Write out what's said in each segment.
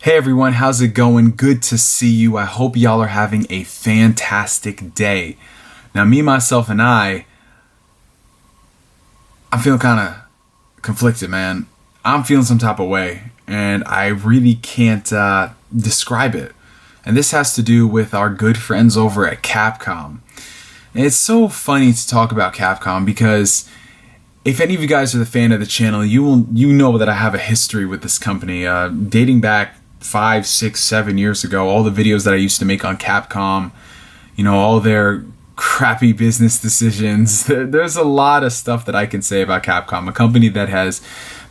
Hey everyone, how's it going? Good to see you. I hope y'all are having a fantastic day. Now, me, myself, and I'm feeling kind of conflicted, man. I'm feeling some type of way, and I really can't describe it. And this has to do with our good friends over at Capcom. And it's so funny to talk about Capcom because if any of you guys are the fan of the channel, you know that I have a history with this company, dating back 5, 6, 7 years ago. All the videos that I used to make on Capcom, all their crappy business decisions. There's a lot of stuff that I can say about Capcom, a company that has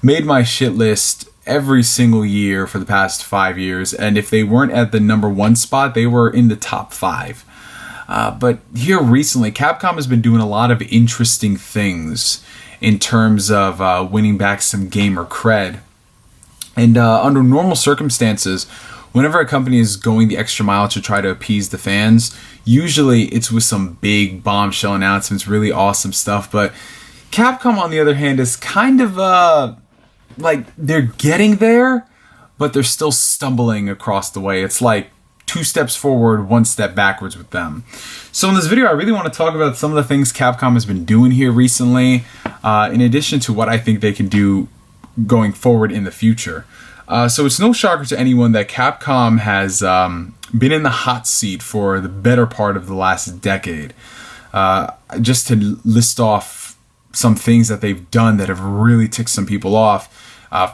made my shit list every single year for the past 5 years. And if they weren't at the number 1 spot, they were in the top 5. But here recently, Capcom has been doing a lot of interesting things in terms of winning back some gamer cred. And under normal circumstances, whenever a company is going the extra mile to try to appease the fans, usually it's with some big bombshell announcements, really awesome stuff. But Capcom, on the other hand, is kind of like they're getting there, but they're still stumbling across the way. It's like 2 steps forward, 1 step backwards with them. So in this video, I really want to talk about some of the things Capcom has been doing here recently, in addition to what I think they can do going forward in the future. So it's no shocker to anyone that Capcom has been in the hot seat for the better part of the last decade. Just to list off some things that they've done that have really ticked some people off.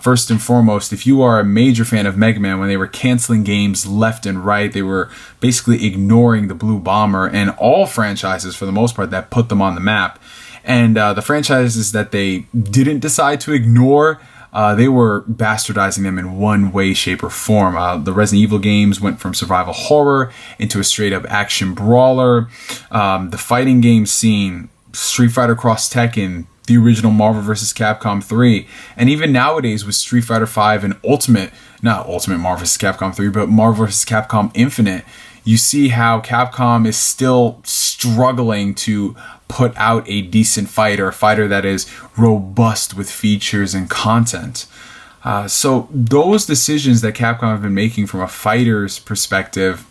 First and foremost, if you are a major fan of Mega Man, when they were canceling games left and right, they were basically ignoring the Blue Bomber and all franchises for the most part that put them on the map. And the franchises that they didn't decide to ignore, they were bastardizing them in one way, shape, or form. The Resident Evil games went from survival horror into a straight-up action brawler. The fighting game scene, Street Fighter Cross Tekken, the original Marvel vs. Capcom 3, and even nowadays with Street Fighter 5 and not Ultimate Marvel vs. Capcom 3, but Marvel vs. Capcom Infinite, you see how Capcom is still struggling to put out a decent fighter, a fighter that is robust with features and content. So those decisions that Capcom have been making from a fighter's perspective,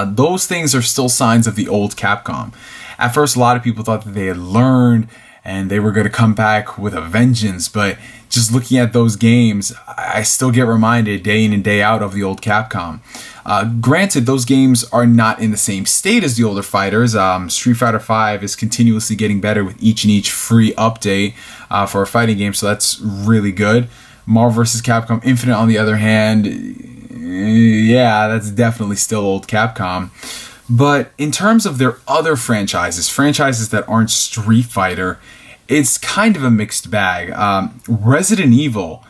those things are still signs of the old Capcom. At first, a lot of people thought that they had learned and they were going to come back with a vengeance, but just looking at those games, I still get reminded day in and day out of the old Capcom. Granted, those games are not in the same state as the older fighters. Street Fighter V is continuously getting better with each free update for a fighting game, so that's really good. Marvel vs. Capcom Infinite, on the other hand, yeah, that's definitely still old Capcom. But in terms of their other franchises that aren't Street Fighter, it's kind of a mixed bag. Resident Evil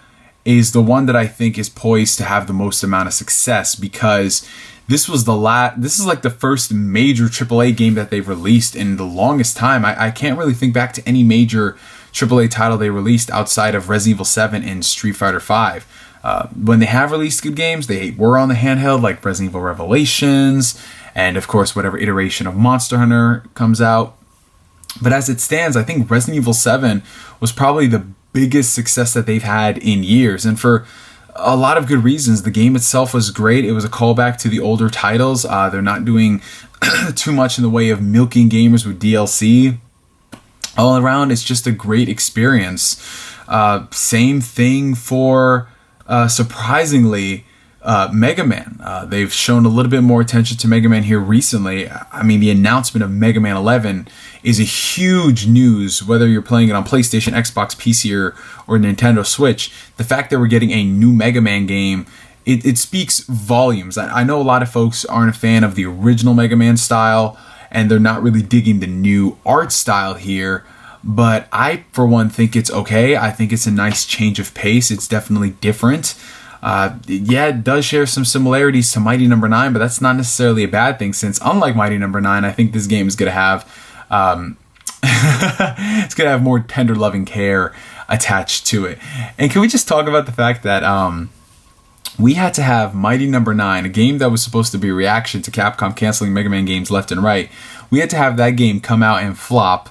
is the one that I think is poised to have the most amount of success because this is like the first major AAA game that they've released in the longest time. I can't really think back to any major AAA title they released outside of Resident Evil 7 and Street Fighter V. When they have released good games, they were on the handheld, like Resident Evil Revelations, and of course whatever iteration of Monster Hunter comes out. But as it stands, I think Resident Evil 7 was probably the biggest success that they've had in years, and for a lot of good reasons. The game itself was great. It was a callback to the older titles. They're not doing too much in the way of milking gamers with DLC. All around, it's just a great experience. Same thing for surprisingly Mega Man. They've shown a little bit more attention to Mega Man here recently. I mean, the announcement of Mega Man 11 is a huge news, whether you're playing it on PlayStation, Xbox, PC, or Nintendo Switch. The fact that we're getting a new Mega Man game, it speaks volumes. I know a lot of folks aren't a fan of the original Mega Man style, and they're not really digging the new art style here. But I, for one, think it's okay. I think it's a nice change of pace. It's definitely different. Yeah, it does share some similarities to Mighty Number 9, but that's not necessarily a bad thing, since unlike Mighty Number 9, I think this game is going to have it's going to have more tender loving care attached to it. And can we just talk about the fact that we had to have Mighty Number 9, a game that was supposed to be a reaction to Capcom canceling Mega Man games left and right. We had to have that game come out and flop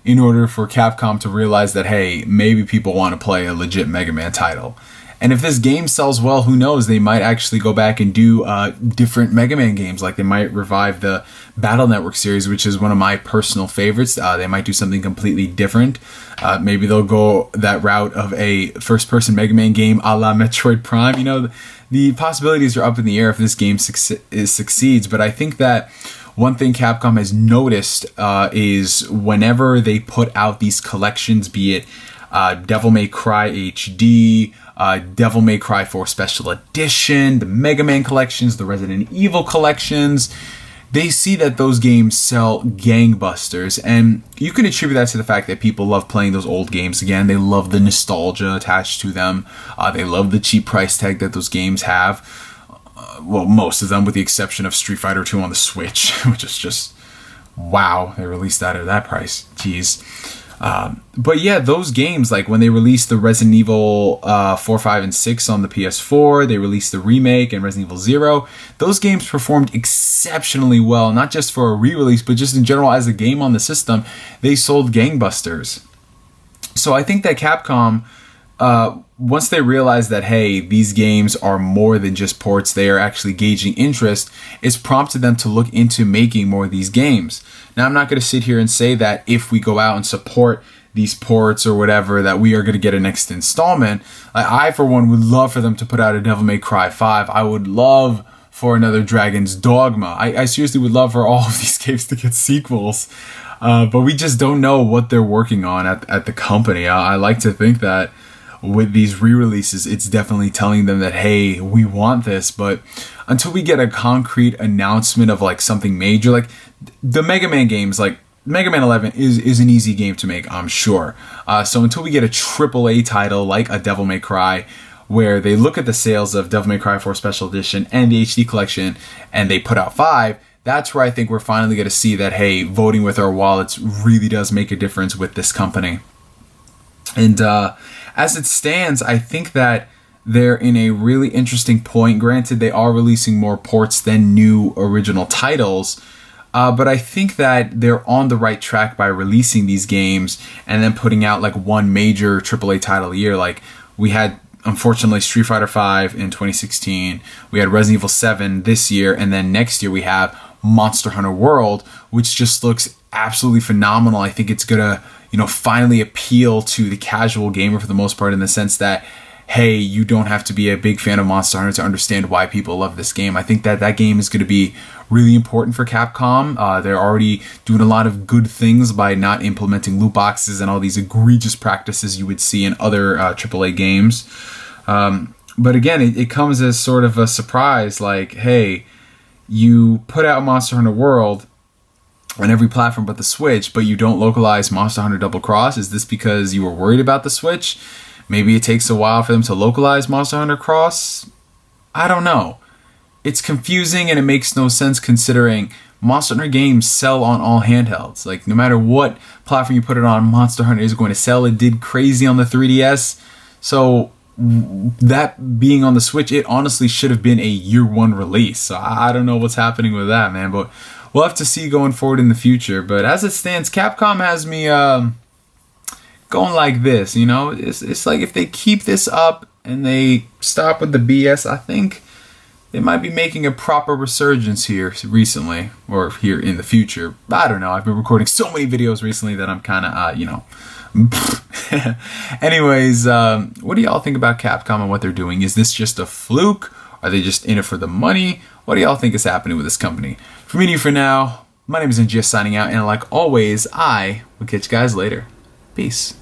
in order for Capcom to realize that, hey, maybe people want to play a legit Mega Man title. And if this game sells well, who knows? They might actually go back and do different Mega Man games. Like they might revive the Battle Network series, which is one of my personal favorites. They might do something completely different. Maybe they'll go that route of a first-person Mega Man game a la Metroid Prime. You know, the possibilities are up in the air if this game succeeds. But I think that one thing Capcom has noticed is whenever they put out these collections, be it Devil May Cry HD, Devil May Cry 4 Special Edition, the Mega Man collections, the Resident Evil collections, they see that those games sell gangbusters. And you can attribute that to the fact that people love playing those old games again. They love the nostalgia attached to them. They love the cheap price tag that those games have. Well, most of them, with the exception of Street Fighter 2 on the Switch, which is just, wow, they released that at that price. Jeez. But yeah, those games, like when they released the Resident Evil 4, 5, and 6 on the PS4, they released the remake and Resident Evil 0. Those games performed exceptionally well, not just for a re-release, but just in general as a game on the system. They sold gangbusters. So I think that Capcom, once they realize that, hey, these games are more than just ports, they are actually gauging interest, it's prompted them to look into making more of these games. Now, I'm not going to sit here and say that if we go out and support these ports or whatever, that we are going to get a next installment. I, for one, would love for them to put out a Devil May Cry 5. I would love for another Dragon's Dogma. I seriously would love for all of these games to get sequels. But we just don't know what they're working on at the company. I like to think that with these re-releases, it's definitely telling them that, hey, we want this. But until we get a concrete announcement of like something major, like the Mega Man games, like Mega Man 11 is an easy game to make, I'm sure. So until we get a AAA title like a Devil May Cry, where they look at the sales of Devil May Cry 4 Special Edition and the HD Collection and they put out 5, that's where I think we're finally going to see that, hey, voting with our wallets really does make a difference with this company. And as it stands, I think that they're in a really interesting point. Granted, they are releasing more ports than new original titles, but I think that they're on the right track by releasing these games and then putting out like one major AAA title a year. Like we had, unfortunately, Street Fighter V in 2016. We had Resident Evil 7 this year, and then next year we have Monster Hunter World, which just looks absolutely phenomenal. I think it's gonna, finally appeal to the casual gamer for the most part, in the sense that, hey, you don't have to be a big fan of Monster Hunter to understand why people love this game. I think that game is going to be really important for Capcom. They're already doing a lot of good things by not implementing loot boxes and all these egregious practices you would see in other AAA games. But again, it comes as sort of a surprise, like, hey, you put out Monster Hunter World on every platform but the Switch, but you don't localize Monster Hunter Double Cross. Is this because you were worried about the Switch? Maybe it takes a while for them to localize Monster Hunter Cross? I don't know. It's confusing and it makes no sense considering Monster Hunter games sell on all handhelds. Like, no matter what platform you put it on, Monster Hunter is going to sell. It did crazy on the 3DS. So that being on the Switch, it honestly should have been a year one release. So I don't know what's happening with that, man. But we'll have to see going forward in the future. But as it stands, Capcom has me going like this, It's like if they keep this up and they stop with the BS, I think they might be making a proper resurgence here recently, or here in the future. I don't know. I've been recording so many videos recently that I'm kind of, Anyways, what do y'all think about Capcom and what they're doing? Is this just a fluke? Are they just in it for the money? What do y'all think is happening with this company? For me, for now, my name is NGS signing out, and like always, I will catch you guys later. Peace.